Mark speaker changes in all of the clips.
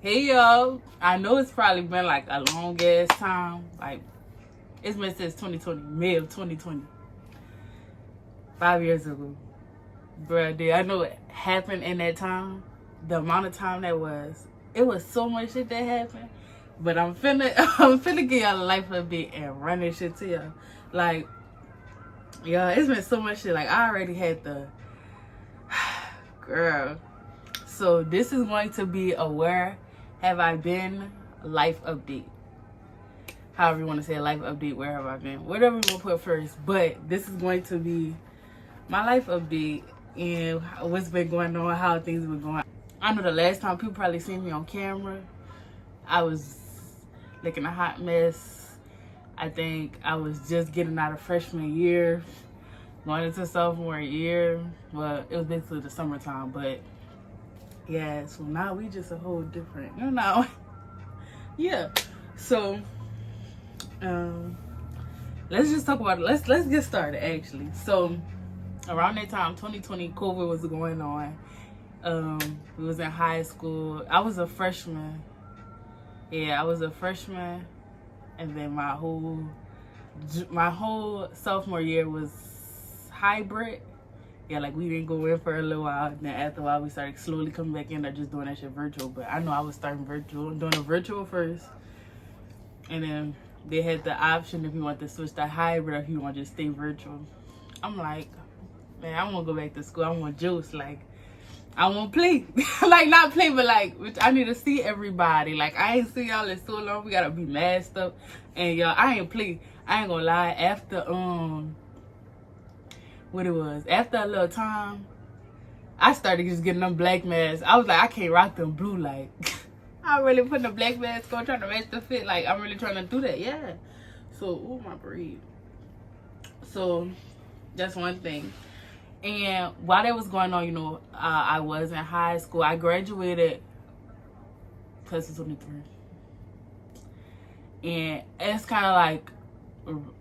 Speaker 1: Hey y'all, I know it's probably been like a long ass time. Like it's been since 2020, May of 2020. 5 years ago. Bruh, dude, I know it happened in that time. The amount of time that was. It was so much shit that happened. But I'm finna I'm finna give y'all a life update and run this shit to y'all. Like, y'all, it's been so much shit. Like I already had the girl. So this is going to be a where have I been life update. However you want to say a life update, where have I been? Whatever you want to put first. But this is going to be my life update and what's been going on, how things been going. I know the last time people probably seen me on camera, I was looking a hot mess. I think I was just getting out of freshman year, going into sophomore year. Well, it was basically the summertime, but yeah, so now we just a whole different, you know. Yeah. So let's just talk about it. Let's get started actually. So around that time, 2020, COVID was going on. We was in high school. I was a freshman. Yeah, I was a freshman, and then my whole sophomore year was hybrid. Yeah, like we didn't go in for a little while. Then after a while, we started slowly coming back in. Or just doing that shit virtual. But I know I was starting virtual, doing a virtual first, and then they had the option if you want to switch to hybrid or if you want to just stay virtual. I'm like, man, I want to go back to school. I want juice. Like, I want to play. Like, not play, but like, which I need to see everybody. Like, I ain't see y'all in so long. We got to be masked up. And y'all, I ain't play. I ain't gonna lie. After, what it was, after a little time, I started just getting them black masks. I was like, I can't rock them blue. Like, I'm really putting the black mask on, trying to match the fit. Like, I'm really trying to do that. Yeah. So, oh, my breed. So, that's one thing. And while that was going on, you know, I was in high school. I graduated class of 23. And it's kind of like,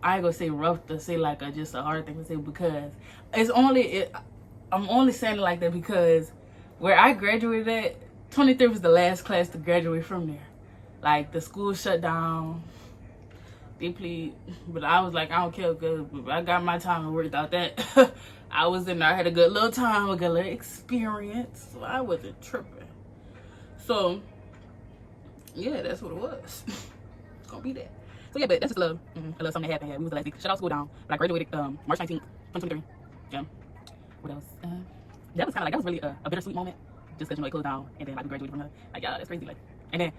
Speaker 1: I ain't gonna say rough to say, like just a hard thing to say, because I'm only saying it like that because where I graduated at, 23 was the last class to graduate from there. Like, the school shut down. They played, but I was like, I don't care, because I got my time and worked out that. I was in there, I had a good little time, a good little experience, so I wasn't tripping. So, yeah, that's what it was. It's gonna be that. So yeah, but that's just a little something that happened here. We was the last week. Shut out school down. But I graduated March 19th, 2023. Yeah. What else? That was kind of like, that was really a bittersweet moment. Just because, you know, it closed down and then like we graduated from her. Like, yeah, that's crazy. Like, and then I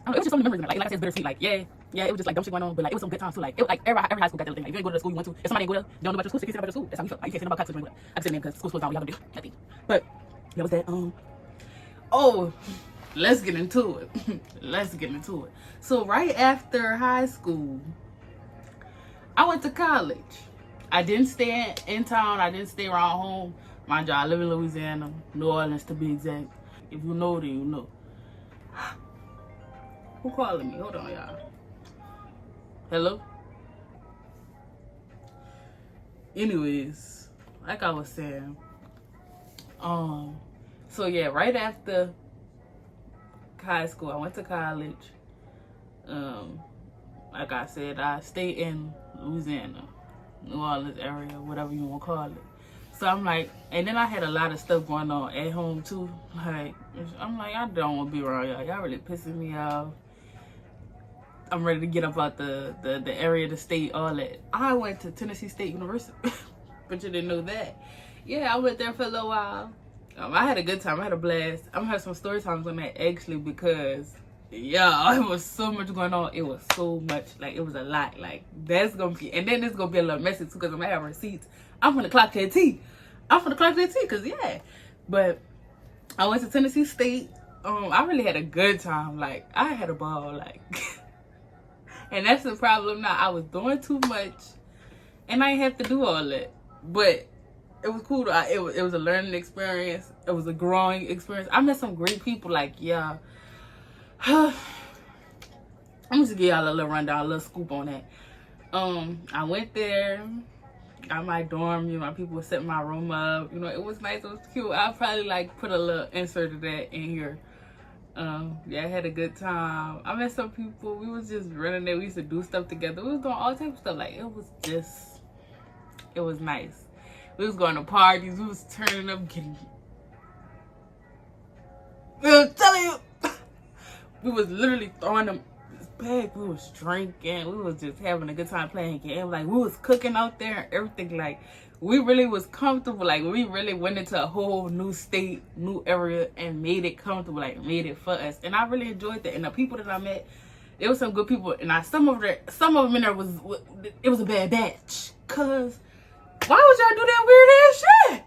Speaker 1: don't know, it was just so many memories. Like I said, it's bittersweet. Like, yeah, it was just like dumb shit going on, but like it was some good times too. Like, every high school got that thing. Like, if you ain't go to the school you went to, if somebody ain't go there, they don't know about your school, so you can't say about your school. That's how you feel. Like, you can't say about classes when you go there. I can say name because school's closed down. We have to do nothing. But that was that. Oh, let's get into it. Let's get into it. So right after high school, I went to college. I didn't stay in town. I didn't stay around home. Mind you, I live in Louisiana, New Orleans to be exact. If you know, then you know. Who calling me? Hold on, y'all. Hello? Anyways, like I was saying, so yeah, right after high school, I went to college. Like I said, I stayed in Louisiana, New Orleans area, whatever you want to call it. So I'm like, and then I had a lot of stuff going on at home too. Like, I'm like, I don't want to be around y'all. Y'all really pissing me off. I'm ready to get up out the area, the state, all that. I went to Tennessee State University, but you didn't know that. Yeah, I went there for a little while. I had a good time. I had a blast. I'm gonna have some story times on that actually because, yeah, it was so much going on. It was so much, like, it was a lot. Like, that's gonna be, and then it's gonna be a little messy too because I'm gonna have receipts. I'm gonna clock that tea. Because, yeah. But I went to Tennessee State. I really had a good time. Like, I had a ball. Like, and that's the problem now. I was doing too much, and I didn't have to do all that. But it was cool. It was a learning experience. It was a growing experience. I met some great people. Like, yeah. I'm just give y'all a little rundown, a little scoop on that. I went there, got my dorm, you know, my people were setting my room up, you know, it was nice, it was cute. I'll probably like put a little insert of that in here. Yeah, I had a good time. I met some people. We was just running there. We used to do stuff together. We was doing all types of stuff. Like, it was nice. We was going to parties. We was turning up, getting. I'm telling you, we was literally throwing them back. We was drinking. We was just having a good time playing games. Like, we was cooking out there and everything. Like, we really was comfortable. Like, we really went into a whole new state, new area, and made it comfortable. Like, made it for us. And I really enjoyed that. And the people that I met, there was some good people. And some of them in there it was a bad batch. Cause why would y'all do that weird ass shit?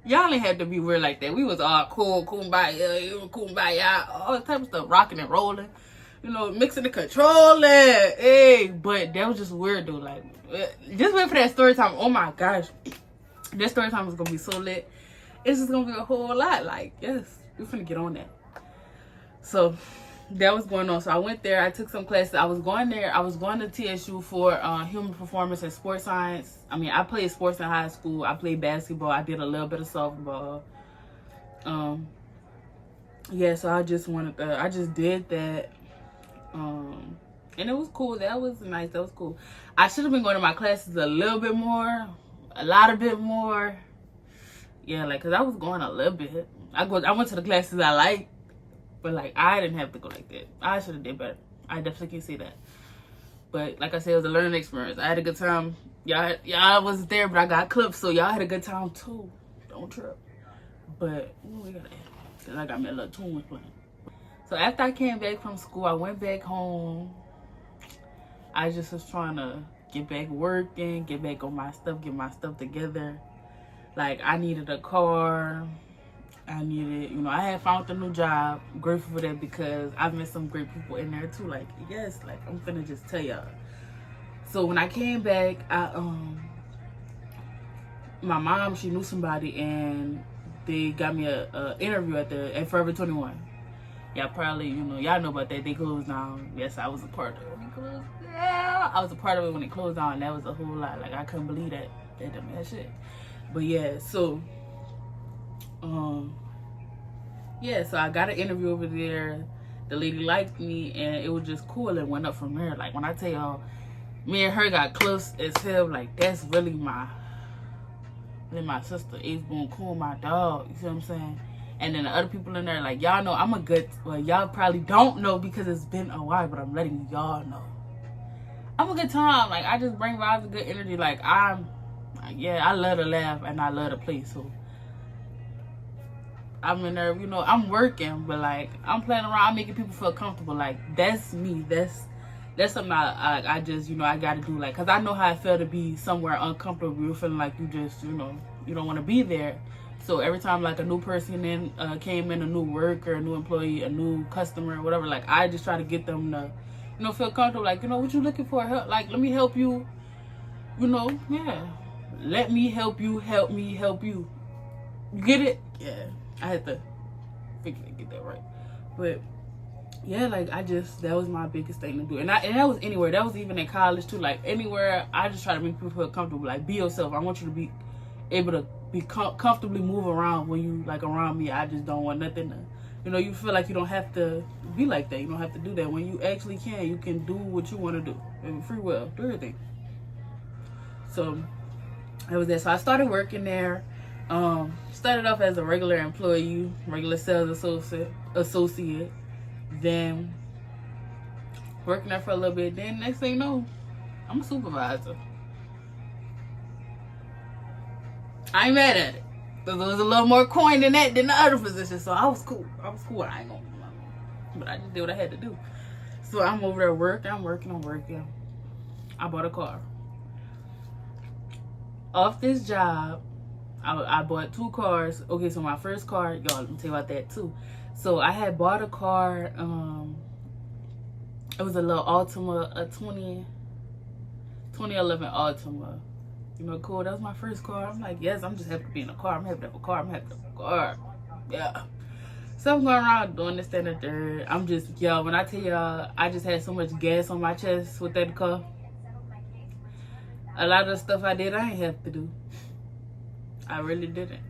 Speaker 1: Y'all ain't had to be weird like that. We was all cool, kumbaya, all type of stuff, rocking and rolling, mixing the controller. Hey, but that was just weird though. Like, just wait for that story time. Oh my gosh, that story time is gonna be so lit. It's just gonna be a whole lot. Like, yes, we finna get on that. So that was going on. So I went there. I took some classes. I was going to TSU for human performance and sports science. I mean, I played sports in high school. I played basketball. I did a little bit of softball. Yeah, so I just did that. And it was cool. That was nice. That was cool. I should have been going to my classes a little bit more. A lot bit more. Yeah, like, because I was going a little bit. I went to the classes I liked. But, like, I didn't have to go like that. I should have did better. I definitely can see that. But, like I said, it was a learning experience. I had a good time. Y'all wasn't there, but I got clips, so y'all had a good time, too. Don't trip. But, we got that. Because I got me a little tune playing. So, after I came back from school, I went back home. I just was trying to get back working, get back on my stuff, get my stuff together. Like, I needed a car. I needed, I had found a new job. I'm grateful for that because I've met some great people in there too. Like, yes, like, I'm finna just tell y'all. So when I came back, my mom, she knew somebody and they got me a interview at Forever 21. Y'all probably, y'all know about that. They closed down. Yes, I was a part of it when it closed. Yeah, I was a part of it when it closed down. That was a whole lot. Like, I couldn't believe that. They done that shit. But yeah, so so I got an interview over there. The lady liked me and it was just cool and went up from there. Like, when I tell y'all, me and her got close as hell. Like, that's really my sister. Ace Boone Cool, my dog. You see what I'm saying? And then the other people in there, like, y'all know I'm a good, well, y'all probably don't know because it's been a while, but I'm letting y'all know. I'm a good time. Like, I just bring vibes of good energy. Like, I love to laugh and I love to play. So I'm in there, I'm working, but, like, I'm playing around, I'm making people feel comfortable. Like, that's me. That's something I just, I got to do. Like, because I know how it felt to be somewhere uncomfortable. You're feeling like you just, you don't want to be there. So every time, like, a new person came in, a new worker, a new employee, a new customer, whatever, like, I just try to get them to, feel comfortable. Like, what you looking for? Help, like, let me help you, yeah. Let me help you, help me help you. You get it? Yeah. I had to get that right. But yeah, like, that was my biggest thing to do. And that was anywhere. That was even in college too. Like, anywhere, I just try to make people feel comfortable. Like, be yourself. I want you to be able to be comfortably move around when you, like, around me. I just don't want nothing to, you feel like you don't have to be like that. You don't have to do that. When you actually can, you can do what you want to do. And free will, do everything. So that was that. So I started working there. Started off as a regular employee, regular sales associate, then working there for a little bit. Then next thing you know, I'm a supervisor. I ain't mad at it. Because there was a little more coin than that than the other position. So I was cool. I ain't gonna, but I just did what I had to do. So I'm over there working. I'm working. I bought a car. Off this job, I bought 2 cars. Okay, so my first car, y'all, let me tell you about that too. So I had bought a car. It was a little Altima, a 2011 Altima. Cool. That was my first car. I'm like, yes, I'm just happy to be in a car. I'm happy to have a car. Yeah. So I'm going around doing this, that, and the third. I'm just, y'all, when I tell y'all, I just had so much gas on my chest with that car. A lot of the stuff I did, I ain't have to do. I really didn't.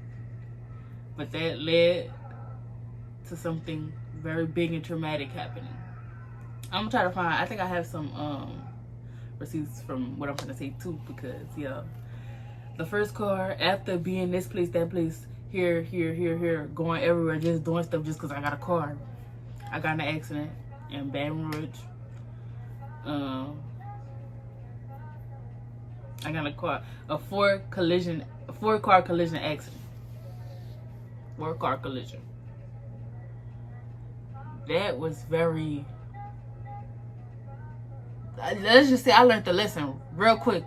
Speaker 1: But that led to something very big and traumatic happening. I'm gonna try to find, I think I have some receipts from what I'm gonna say too, because yeah, the first car, after being this place, that place, here, going everywhere, just doing stuff just because I got a car. I got in an accident in Baton Rouge. I got a four-car collision accident. 4-car collision. That was very, let's just say I learned the lesson real quick.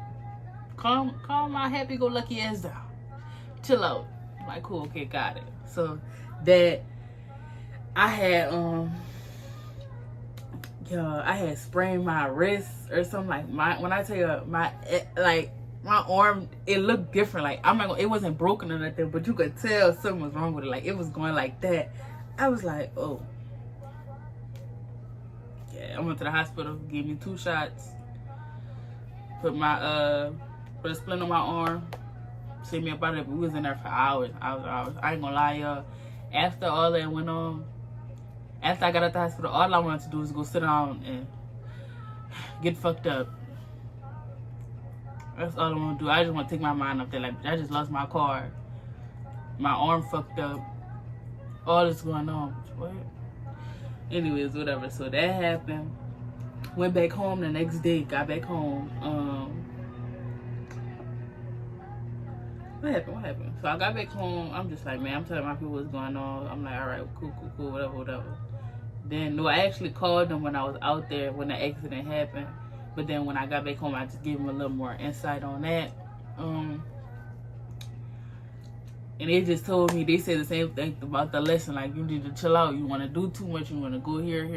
Speaker 1: Calm my happy-go-lucky ass down. Chill out. I'm like, cool, okay, got it. So that I had I had sprained my wrist or something. Like when I tell you my arm, it looked different. Like it wasn't broken or nothing, but you could tell something was wrong with it. Like it was going like that. I was like, oh. Yeah, I went to the hospital, gave me 2 shots, put a splint on my arm, sent me about it. We was in there for hours. I ain't gonna lie, y'all. After all that went on, after I got out the hospital, all I wanted to do was go sit down and get fucked up. That's all I want to do. I just want to take my mind off there. Like, I just lost my car. My arm fucked up. All this going on. What? Anyways, whatever. So that happened. Went back home the next day. Got back home. What happened? So I got back home. I'm just like, man, I'm telling my people what's going on. I'm like, all right, cool, whatever. Then, no, I actually called them when I was out there when the accident happened. But then when I got back home, I just gave them a little more insight on that. And they just told me, they said the same thing about the lesson. Like, you need to chill out. You want to do too much. You want to go here.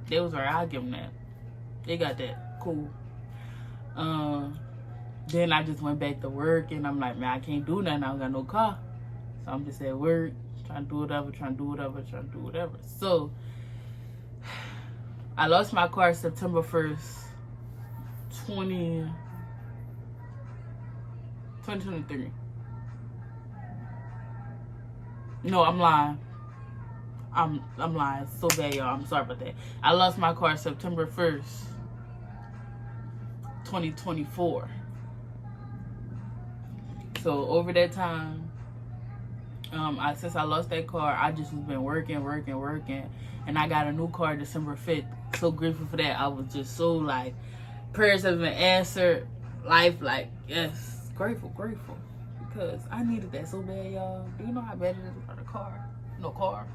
Speaker 1: They was like, I'll give them that. They got that. Cool. Then I just went back to work, and I'm like, man, I can't do nothing. I don't got no car. So I'm just at work, trying to do whatever. So I lost my car September 1st, 2023. No, I'm lying. I'm lying so bad, y'all. I'm sorry about that. I lost my car September 1st, 2024. So over that time, since I lost that car, I just was been working, and I got a new car December 5th. So grateful for that. I was just so like, prayers have been answered. Life, like, yes, grateful, because I needed that so bad, y'all. Do you know how bad it is without a car? No car.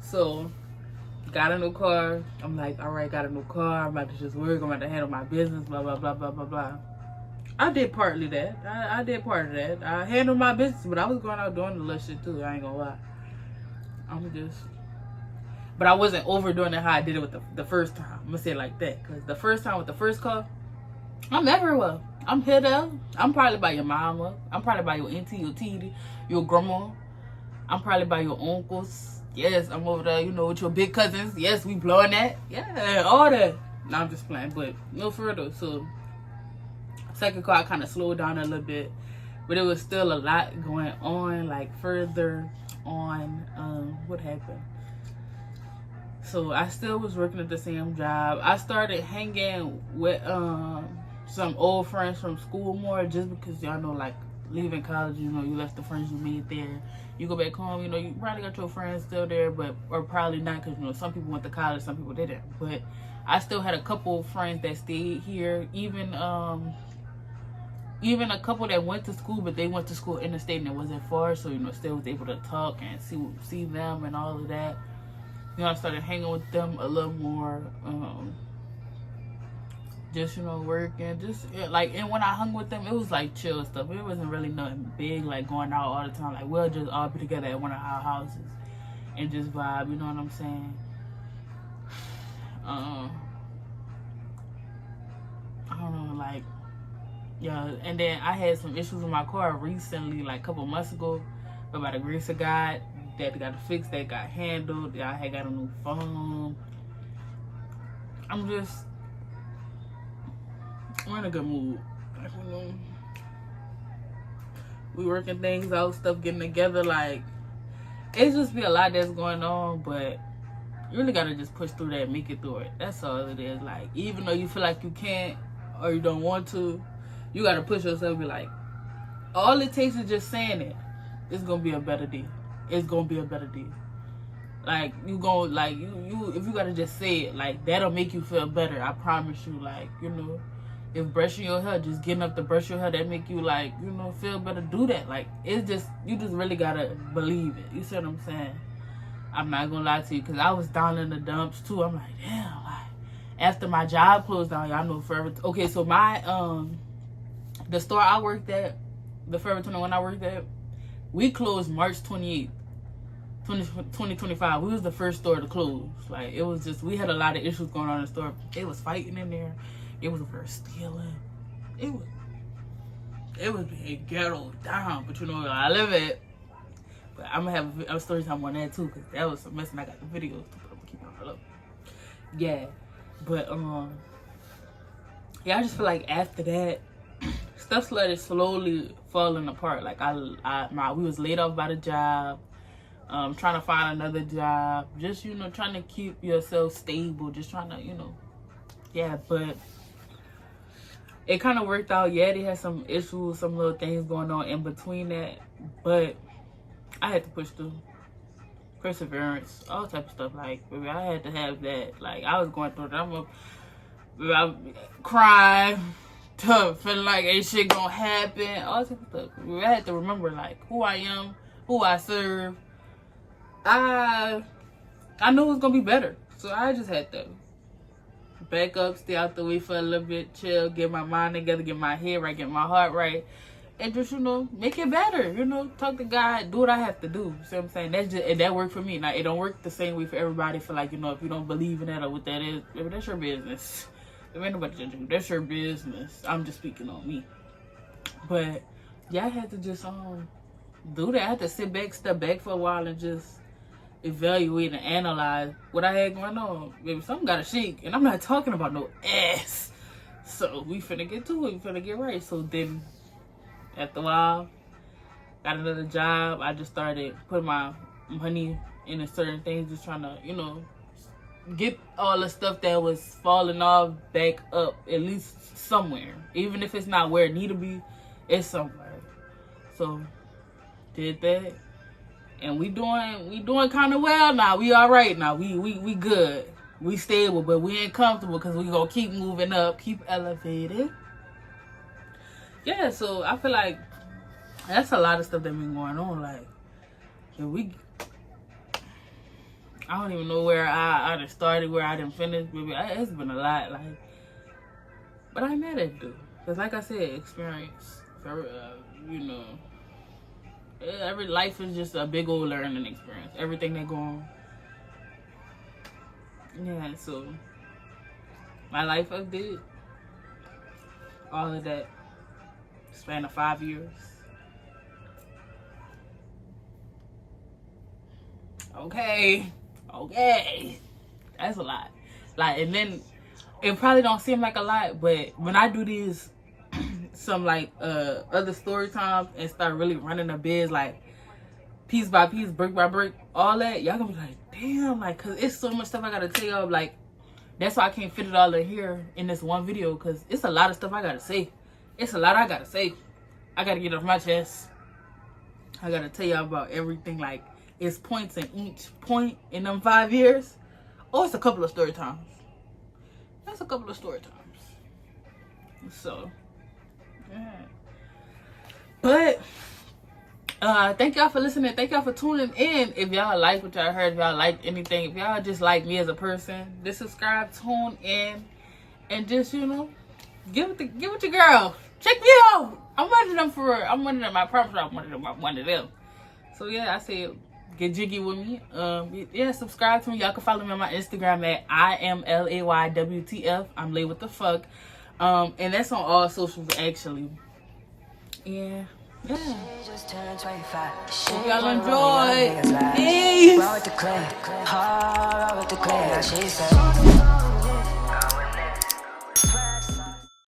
Speaker 1: So got a new car. I'm like, all right, got a new car. I'm about to just work. I'm about to handle my business. Blah blah blah blah blah blah. I did partly that. I did part of that. I handled my business, but I was going out doing the little shit too. I ain't gonna lie. But I wasn't overdoing it how I did it with the first time. I'm gonna say it like that, because the first time with the first car, I'm everywhere. I'm here there. I'm probably by your mama. I'm probably by your auntie, your titi, your grandma. I'm probably by your uncles. Yes, I'm over there, with your big cousins. Yes, we blowing that. Yeah, all that. No, I'm just playing, but no further. So second car, I kind of slowed down a little bit, but it was still a lot going on, like further on. What happened? So I still was working at the same job. I started hanging with some old friends from school more, just because y'all know, like, leaving college, you left the friends you made there. You go back home, you probably got your friends still there, or probably not, because some people went to college, some people didn't. But I still had a couple friends that stayed here, even a couple that went to school, but they went to school in the state and it wasn't far, so still was able to talk and see them and all of that. I started hanging with them a little more, just working, and when I hung with them, it was like chill stuff. It wasn't really nothing big, like going out all the time. Like, we'll just all be together at one of our houses and just vibe, you know what I'm saying? I don't know, like, yeah. And then I had some issues with my car recently, like a couple months ago, but by the grace of God, that got fixed, that got handled. I had got a new phone. We're in a good mood. We working things out, stuff getting together. Like, it's just be a lot that's going on, but you really gotta just push through that and make it through it. That's all it is. Like, even though you feel like you can't or you don't want to, you gotta push yourself and be like, all it takes is just saying it. It's gonna be a better day. It's gonna be a better day. Like, you gonna, like, you if you gotta just say it, like, that'll make you feel better. I promise you. Like, you know, if brushing your hair, just getting up to brush your hair, that make you, like, you know, feel better. Do that. Like, it's just, you just really gotta believe it. You see what I'm saying? I'm not gonna lie to you, because I was down in the dumps too. I'm like, damn, like, after my job closed down, y'all know Forever. Okay, so my the store I worked at, the Forever 21 I worked at, we closed March 28th, 2025. We was the first store to close. Like, it was just, we had a lot of issues going on in the store. They was fighting in there. It was for stealing. It was being ghetto down. But you know where I live at. But I'm gonna have a story time on that too, because that was some mess, and I got the videos to put up. Keep on up. Yeah, but yeah, I just feel like after that, stuff started slowly falling apart. Like, we was laid off by the job. Trying to find another job. Just, you know, trying to keep yourself stable. Just trying to, you know, yeah. But it kind of worked out. Yeah, they had some issues, some little things going on in between that, but I had to push through. Perseverance, all type of stuff. Like, baby, I had to have that. Like, I was going through it. I'm crying, tough, feeling like ain't shit gonna happen, all type of stuff. I had to remember, like, who I am, who I serve. I knew it was gonna be better, so I just had to back up, stay out the way for a little bit, chill, get my mind together, get my head right, get my heart right, and just, you know, make it better. You know, talk to God, do what I have to do. See what I'm saying? That's just, and that worked for me. Now, it don't work the same way for everybody. For, like, you know, if you don't believe in that or what that is, maybe that's your business. If ain't nobody judging you, that's your business. I'm just speaking on me. But yeah, I had to just do that. I had to sit back, step back for a while, and just evaluate and analyze what I had going on. Maybe something gotta shake, and I'm not talking about no ass. So we finna get to it. We finna get right. So then, after a while, got another job. I just started putting my money into certain things, just trying to, you know, get all the stuff that was falling off back up, at least somewhere. Even if it's not where it need to be, it's somewhere. So did that, and we doing kind of well now. We all right now. We good. We stable, but we ain't comfortable, because we gonna keep moving up, keep elevated. Yeah, so I feel like that's a lot of stuff that been going on. Like, I don't even know where I done started, where I done finished. Baby, it's been a lot. Like, but I ain't mad at it, dude. Because, like I said, experience. You know, every life is just a big old learning experience. Everything that go on. Yeah, so my life update, all of that, span of 5 years. Okay, that's a lot. Like, and then it probably don't seem like a lot, but when I do these some like other story times and start really running a biz, like piece by piece, brick by brick, all that, y'all gonna be like, damn, like, cause it's so much stuff I gotta tell y'all. Like, that's why I can't fit it all in here in this one video, cause it's a lot of stuff I gotta say. It's a lot I gotta say. I gotta get off my chest. I gotta tell y'all about everything. Like, it's points in each point in them 5 years. Oh, it's a couple of story times. That's a couple of story times. So, yeah. But thank y'all for listening. Thank y'all for tuning in. If y'all like what y'all heard, if y'all like anything, if y'all just like me as a person, just subscribe, tune in, and just, you know, give it your girl. Check me out. I'm one of them for real. I'm one of them. I promise you, I'm one of them. So yeah, I say get jiggy with me. Yeah, subscribe to me. Y'all can follow me on my Instagram at IMLAYWTF. I'm lay with the fuck. And that's on all socials actually. Yeah. Hope y'all enjoy. Peace.